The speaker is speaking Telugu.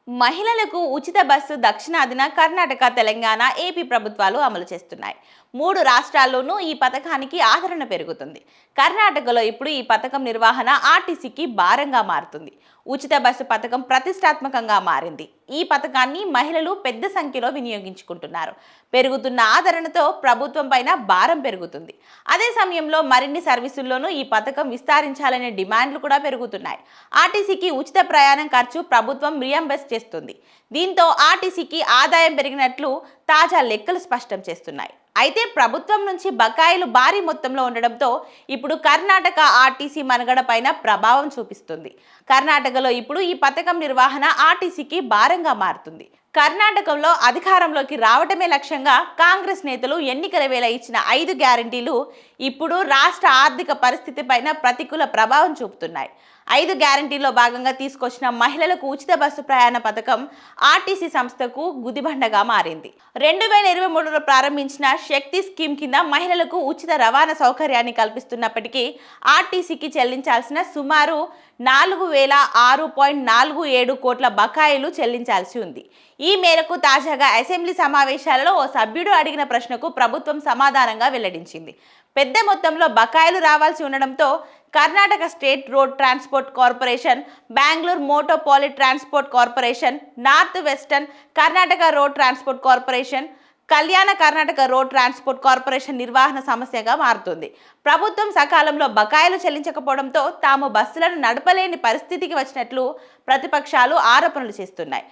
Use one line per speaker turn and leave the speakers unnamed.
మహిళలకు ఉచిత బస్సు దక్షిణాదిన కర్ణాటక, తెలంగాణ, ఏపీ ప్రభుత్వాలు అమలు చేస్తున్నాయి. 3 రాష్ట్రాల్లోనూ ఈ పథకానికి ఆదరణ పెరుగుతుంది. కర్ణాటకలో ఇప్పుడు ఈ పథకం నిర్వహణ ఆర్టీసీకి భారంగా మారుతుంది. ఉచిత బస్సు పథకం ప్రతిష్టాత్మకంగా మారింది. ఈ పథకాన్ని మహిళలు పెద్ద సంఖ్యలో వినియోగించుకుంటున్నారు. పెరుగుతున్న ఆదరణతో ప్రభుత్వం పైన భారం పెరుగుతుంది. అదే సమయంలో మరిన్ని సర్వీసుల్లోనూ ఈ పథకం విస్తరించాలనే డిమాండ్లు కూడా పెరుగుతున్నాయి. ఆర్టీసీకి ఉచిత ప్రయాణం ఖర్చు ప్రభుత్వం రియంబర్స్ చేస్తుంది. దీంతో ఆర్టీసీకి ఆదాయం పెరిగినట్లు తాజా లెక్కలు స్పష్టం చేస్తున్నాయి. అయితే ప్రభుత్వం నుంచి బకాయిలు భారీ మొత్తంలో ఉండడంతో ఇప్పుడు కర్ణాటక ఆర్టీసీ మనుగడ పైన ప్రభావం చూపిస్తుంది. కర్ణాటకలో ఇప్పుడు ఈ పథకం నిర్వహణ ఆర్టీసీకి భారంగా మారుతుంది. కర్ణాటకలో అధికారంలోకి రావటమే లక్ష్యంగా కాంగ్రెస్ నేతలు ఎన్నికల వేళ ఇచ్చిన 5 గ్యారంటీలు ఇప్పుడు రాష్ట్ర ఆర్థిక పరిస్థితి పైన ప్రతికూల ప్రభావం చూపుతున్నాయి. 5 గ్యారంటీల్లో భాగంగా తీసుకొచ్చిన మహిళలకు ఉచిత బస్సు ప్రయాణ పథకం ఆర్టీసీ సంస్థకు గుదిబండగా మారింది. 2023లో ప్రారంభించిన శక్తి స్కీమ్ కింద మహిళలకు ఉచిత రవాణా సౌకర్యాన్ని కల్పిస్తున్నప్పటికీ ఆర్టీసీకి చెల్లించాల్సిన సుమారు 4,006.47 కోట్ల బకాయిలు చెల్లించాల్సి ఉంది. ఈ మేరకు తాజాగా అసెంబ్లీ సమావేశాలలో ఓ సభ్యుడు అడిగిన ప్రశ్నకు ప్రభుత్వం సమాధానంగా వెల్లడించింది. పెద్ద మొత్తంలో బకాయిలు రావాల్సి ఉండడంతో Karnataka state road transport corporation, Bengaluru metropolitan transport corporation, north western Karnataka road transport corporation, Kalyana Karnataka road transport corporation నిర్వహణ సమస్యగా మారుతుంది. ప్రభుత్వం సకాలంలో బకాయిలు చెల్లించకపోవడంతో తాము బస్సులను నడపలేని పరిస్థితికి వచ్చినట్లు ప్రతిపక్షాలు ఆరోపణలు చేస్తున్నాయి.